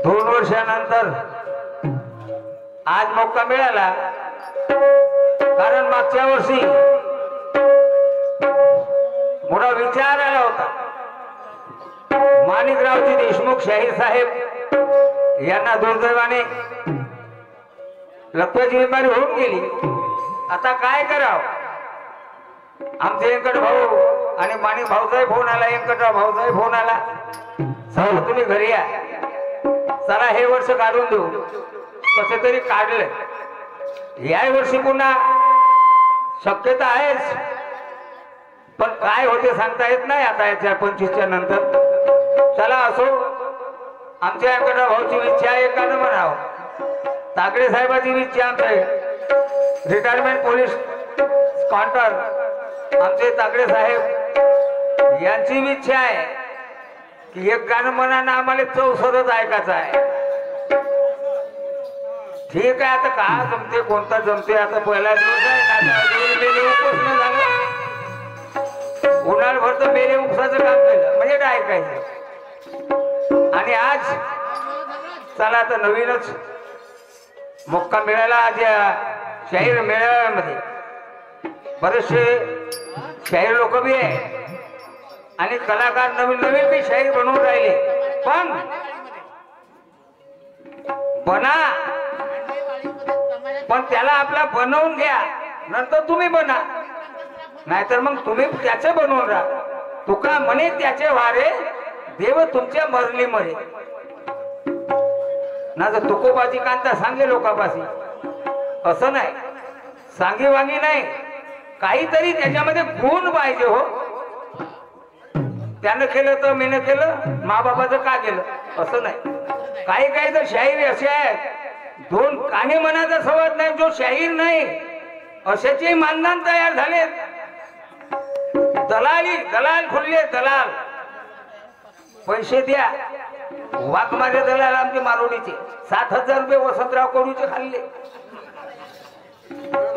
2 वर्षानंतर आज मौका मिळाला, कारण मागच्या वर्षी मोठा विचार आला होता। माणिकरावजी देशमुख शाहीर साहेब यांना दुर्दैवाने लकवाची बिमारी होऊन गेली। आता काय करावं? आमचे व्यंकट भाऊ आणि माणिक भाऊचाही फोन आला, व्यंकटराव भाऊचाही फोन आला, चला तुम्ही घरी या, चला हे वर्ष काढून देऊ। कसे तरी काढलं। या वर्षी पुन्हा शक्यता आहेच, पण काय होते सांगता येत नाही आता याच्या 25च्या नंतर। चला असो, आमच्या व्यंकटराव भाऊची इच्छा आहे का म्हणावं, तागडे साहेबाची इच्छा, आमचे रिटायरमेंट पोलीस कॉन्टर आमचे तागडे साहेब यांची इच्छा आहे की एक गाणं म्हणानं आम्हाला 64च ऐकायचं आहे। ठीक आहे, आता का जमते, कोणता जमते, आता पहिला दिवस आहे ना, मेले उपस न झालं, उन्हाळभर तर मेले उपसाचं काम केलं म्हणजे काय ऐकायचं। आणि आज चला तर नवीनच मौका मिळाला। आज या शाहीर मेळाव्यामध्ये बरेचसे शाहीर लोक बी आहे आणि कलाकार नवीन नवीन बी शाहीर बनवून राहिले, पण बना, पण त्याला आपला बनवून घ्या, नंतर तुम्ही बना, नाहीतर मग तुम्ही त्याचे बनवून राहा। तुका म्हणे त्याचे वारे, देव तुमच्या मरली मरे ना। जर तुकोबाजी कांता सांगे लोकांपाशी, असं नाही, सांगी वांगी नाही, काहीतरी त्याच्यामध्ये गुण पाहिजे हो। त्यानं केलं तर मीनं केलं, मा बाबाचं का केलं, असं नाही। काही काही तर शाहीर असे आहेत, 2 काने मनाचा संवाद नाही, जो शाहीर नाही अशाचे मानधन तयार झाले। दलाल खुलले, दलाल पैसे द्या। वाघमारे दलाल आमचे मारोडीचे 7,000 रुपये वसंतराव कडूचे खाल्ले।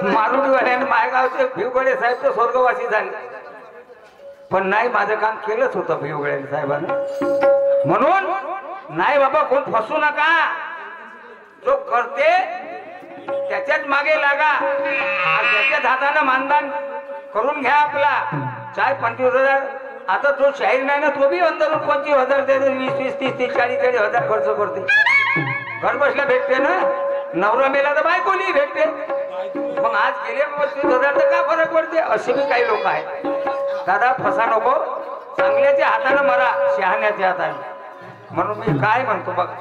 मारुडीवाल्याने मायगावचे भिवगडे साहेब तर स्वर्गवासी झाले, पण नाही, माझं काम केलंच होतं भिवगडे साहेबांनी। म्हणून नाही बाबा, कोण फसू नका, जो करते त्याच्याच मागे लागा, त्याच्याच हाताने मानधन करून घ्या आपला। चाय 25,000, आता जो शाहीर नाही ना, तो बी अंदरून 25,000 देते, 20, 30, 40,000 खर्च करते, घर बसल्या भेटते ना। नवरा मेला तर बायकोली भेटते, मग आज गेले 25,000 तर काय फरक पडते, असे बी काही लोक आहेत। दादा फसा नको, चांगल्याच्या हाताने मरा, शहाण्याच्या हाताने। म्हणून मी काय म्हणतो बघा,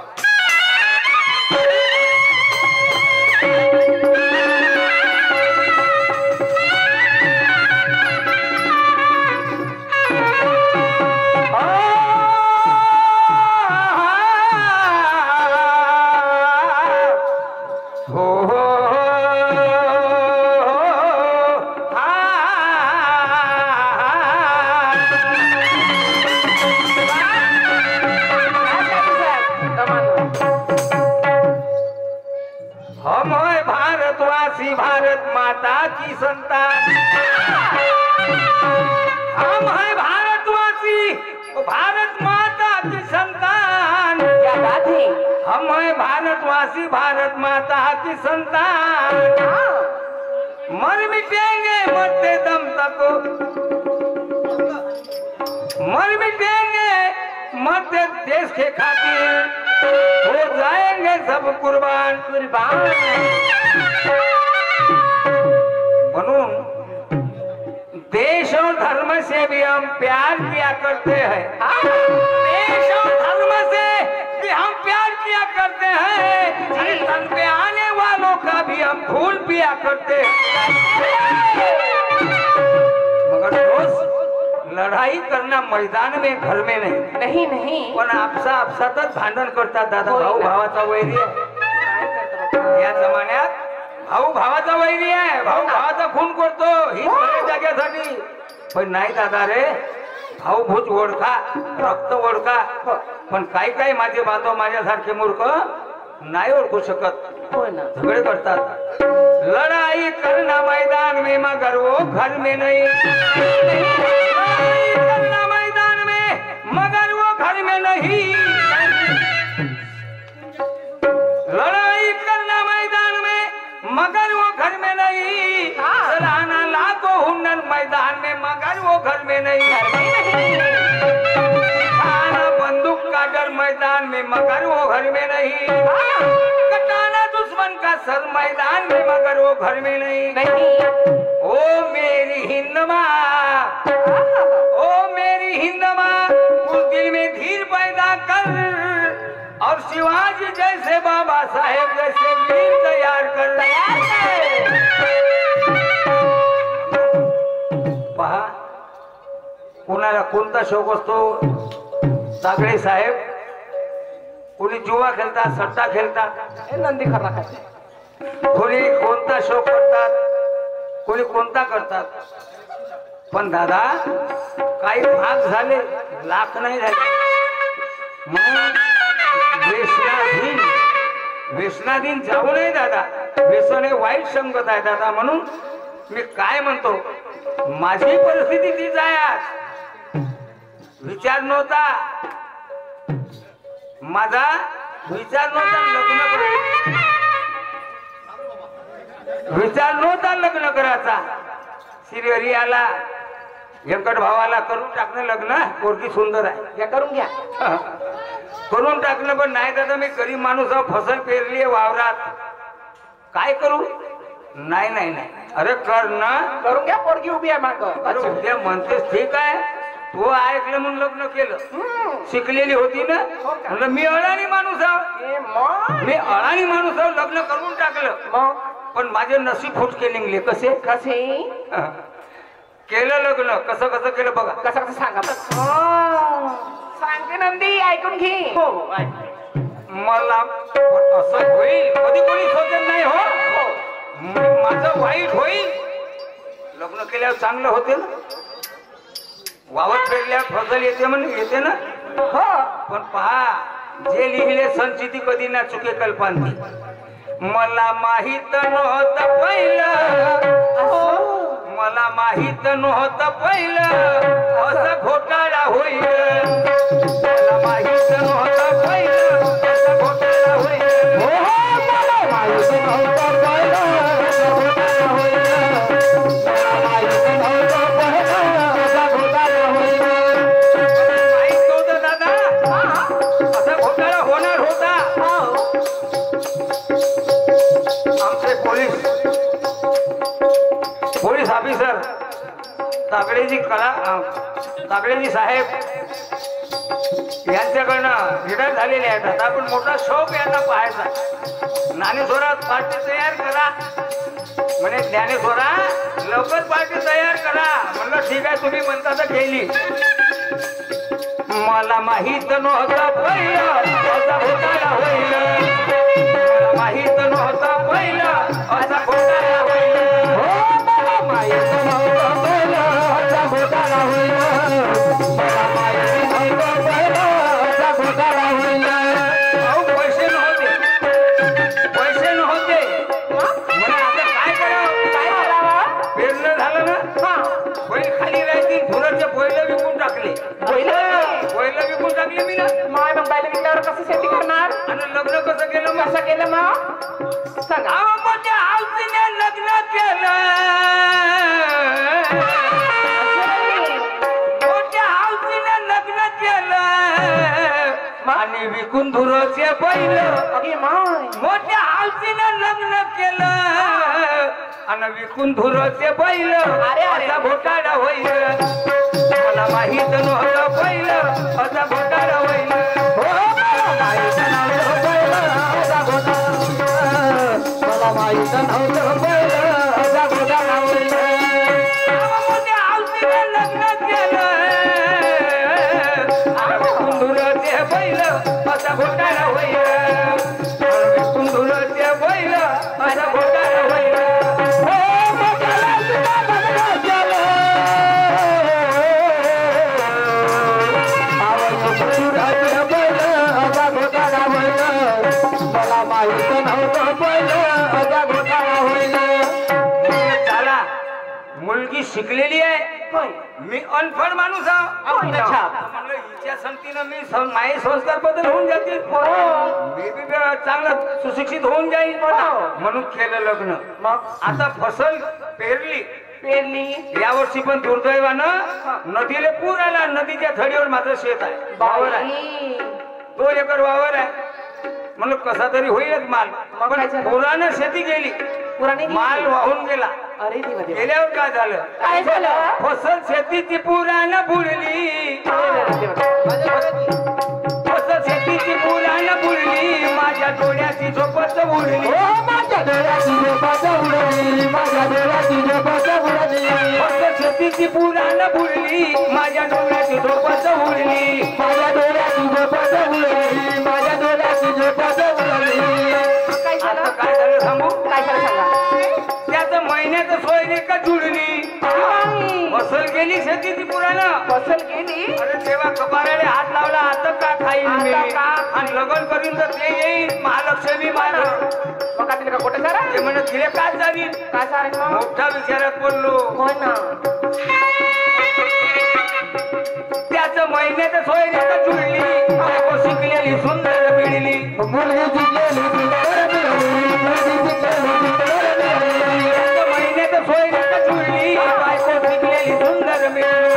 भारत माता की संतान, हम है भारतवासी, भारत माता की संतान। क्या बात है? हम है भारतवासी, भारत माता की संतान। मर मिटेंगे मरते दम तक, मर मिटेंगे मरते देश के खातिर, हो जाएंगे सब कुर्बान कुर्बान। म्हणून देश और धर्म से भी हम प्यार किया करते हैं, देश और धर्म से भी हम प्यार किया करते हैं, तन पे आने वालों का भी हम खून पिया करते हैं। मगर दोस्त, लड़ाई करना मैदान में, घर में नहीं। नहीं नहीं, पण आपसातच भांडण करतात दादा। भाऊ भावाचा वैरी आहे या जमान्यात, भाऊ भावाचा वैरी आहे, भाऊ भावाचा खून करतो ही जाग्यासाठी। पण नाही दादा रे, भाऊ भूज ओळखा, रक्त ओळखा, पण काही काही माझे बांधव माझ्यासारखे मूर्ख नाही ओळखू शकत, झगडे करतात। लड़ाई करना मैदान में मगर वो घर में नहीं, लड़ाई करना मैदान में मगर वो घर में नहीं। मैदान में मगर वो घर में नहीं, कटाना दुश्मन का सर मैदान में मगर वो घर में नहीं। ओ मेरी हिंद माँ, ओ मेरी हिंद माँ, उस दिल में धीर पैदा कर और शिवाजी जैसे बाबा साहेब जैसे वीर तैयार कर। पहा कोणाला कोणता शौक असतो, सागळे साहेब कोणी जुवा खेळतात, सट्टा खेळतात, नंदी खरा खाते, कोणी कोणता शौक करतात, कोणी कोणता करतात, पण दादा काही भाग झाले, लाख नाही झाले, म्हणून व्यसनाधीन जाऊ नये दादा. व्यसन हे वाईट संगत आहे दादा. म्हणून मी काय म्हणतो, माझी परिस्थिती तीच आहे आज. विचार नव्हता माझा, विचार नव्हता लग्न करायचा. श्रीहरी आला, व्यंकट भावाला करून टाकणं लग्न, पोरगी सुंदर आहे, हे करून घ्या. करून टाकलं, पण नाही दादा मी गरीब माणूस आहो, फसल पेरली वावरात, काय करू. नाही नाही नाही, अरे कर ना, करून घ्या, पोरगी उभी आहे माग. उद्या म्हणतेस ठीक आहे, तू ऐकलं म्हणून लग्न केलं. शिकलेली होती ना, म्हणलं मी अडाणी माणूस आहो, मी अडाणी माणूस आहो, लग्न करून टाकलं. पण माझे नशीब फुटके निघले. कसे कसे केलं लग्न, कसं कसं केलं बघा. कसं कसं सांगा, सांगते नंदी, ऐकून घे. मला असं होईल कधी कोणी सोचत नाही. हो माझं वाईट होईल. लग्न केल्यावर चांगलं होते ना, वावर पेरल्यावर फसल येते म्हणून येते ना. हो पण पहा, जे लिहिले संचिती कधी ना चुके कल्पांती. मला माहित नव्हतं पहिलं, मला माहित नव्हतं पहिलं असं घोटाळा होईल. मला माहित नव्हतं पहिलं असं घोटाळा होईल. मला माहित नव्हतं पहिलं असं घोटाळा होईल. मला माहित नव्हतं पहिलं असा घोटाळा होईल. माहित नव्हतं दादा, असा घोटाळा होणार होता. आमचे पोलीस ऑफिसर तागडेजी साहेब यांच्याकडनं रिटायर झालेले आहेत आता. पण मोठा शौक यांना पाहायचा. ज्ञानेश्वरा पार्टी तयार करा म्हणे, ज्ञानेश्वरा लवकर पार्टी तयार करा. म्हणलं ठीक आहे, तुम्ही म्हणता तर केली. मला माहित नव्हतं पहिलं असा घोटाळा होईल. मला माहित नव्हतं पहिलं असा घोटाळा होईल. मला माहित नव्हतं पहिलं असा घोटाळा होईल. मला माहित नव्हतं पहिलं असा घोटाळा होईल. अहो पैसे नव्हते म्हणे, आता काय करावं. पेरलं झालं ना, बैल खाली राहायची, धुराचे बैल विकून टाकले. बैल विकून टाकले मी ना. माय मग बायला विकल्यावर कसं शेती करणार, आणि लग्न कसं केलं मग. कसं केलं मग सांगा. मोठ्या हौसीने लग्न केलं, मोठ्या हौसीने लग्न केलं आणि विकून धुराचे बैल. मोठ्या हौसीने लग्न केलं आणि विकून धुराचे बैल. असा घोटाळा होईल. मला माहित नव्हतं पहिलं असा घोटाळा होईल. माहित नव्हतं पहिलं असा घोटाळा, मला माहित नव्हतं पहिलं असा घोटाळा होईल. मोठ्या हौसीने लग्न केलं आणि विकून धुराचे बैल. असा घोटाळा होईल. विकून धुराचे बैल असा घोटाळा होईल. मुलगी शिकलेली आहे, मी अनफड माणूस आहो. म्हणलं हिच्या संगतीनं मी माझे संस्कार बदल होऊन जातील, मी बी चांगलं सुशिक्षित होऊन जाईल. म्हणून केलं लग्न. मग आता फसल पेरली. यावर्षी पण दुर्दैवानं नदीला पूर आला. नदीच्या थडीवर माझं शेत आहे, वावर आहे. 2 एकर वावर आहे म्हणून कसा तरी होईलच माल. मग काय पण झालं? पुरानं शेती गेली, पुराने माल वाहून गेला. अरे देवा देवा. गेल्यावर काय झालं? काय झालं? फसल शेतीची पुरानं बुडली. अरे देवा. फसल शेतीची पुरानं बुडली, माझ्या डोळ्याची झोपच उडली. फसल शेतीची पुरानं बुडली, माझ्या डोळ्याची झोपच उडली. काय आता झालं? काय झालं सांगू? काय झालं सांगा. त्याचं महिन्याचं सोयरी का जुडली. फसल गेली शेतीची पुरानं. फसल गेली. अरे तेव्हा कपाराने हात लावला, आता का खाईन मी आता का? आणि लग्न करीन तर ते येईल महालक्ष्मी माझं. मग का तिला का कुठे सारा? ते म्हणत तिला काय जावी. काय सारे मग? मोठा विचारात पडलो. हो ना. त्याचं महिन्याचं सोयरी का जुडली, बायको शिकलेली सुंदर पिढली. त्याचं महिन्याचं सोयरी का जुडली, बायको शिकलेली सुंदर मिळली.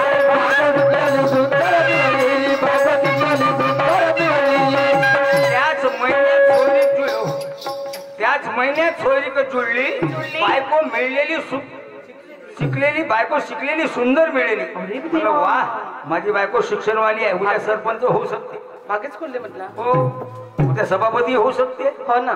त्याच महिन्यात सोयरीक जुळली, बायको मिळलेली शिकलेली, बायको शिकलेली सुंदर मिळेली. म्हणलं वा, माझी बायको शिक्षणवाली आहे, उद्या सरपंच होऊ शकते. मागेच खोलले म्हटलं. हो, उद्या सभापती होऊ शकते. हो ना.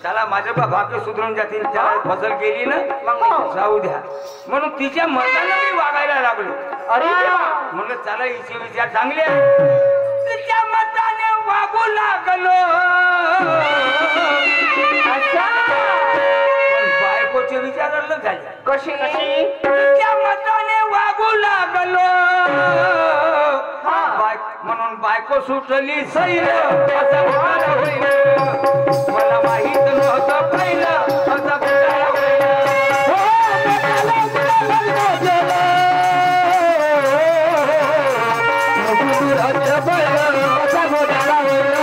त्याला माझ्या भाग्य सुधरून जातील. त्याला फसल गेली ना, मग जाऊ द्या म्हणून तिच्या मतानं मी वागायला लागलो. अरे देवा. म्हणलं चला हिचे विचार चांगले आहे. तिच्या मताने वागू लागलो. अच्छा. पण बायकोचे विचार अलग झाले. कशी? त्या मताने वागू लागलो. म्हणून बायको सुटली सैल, असा घोटाळा होईल. मला माहित नव्हतं पहिलं, असा घोटाळा होईल. असा घोटाळा होईल.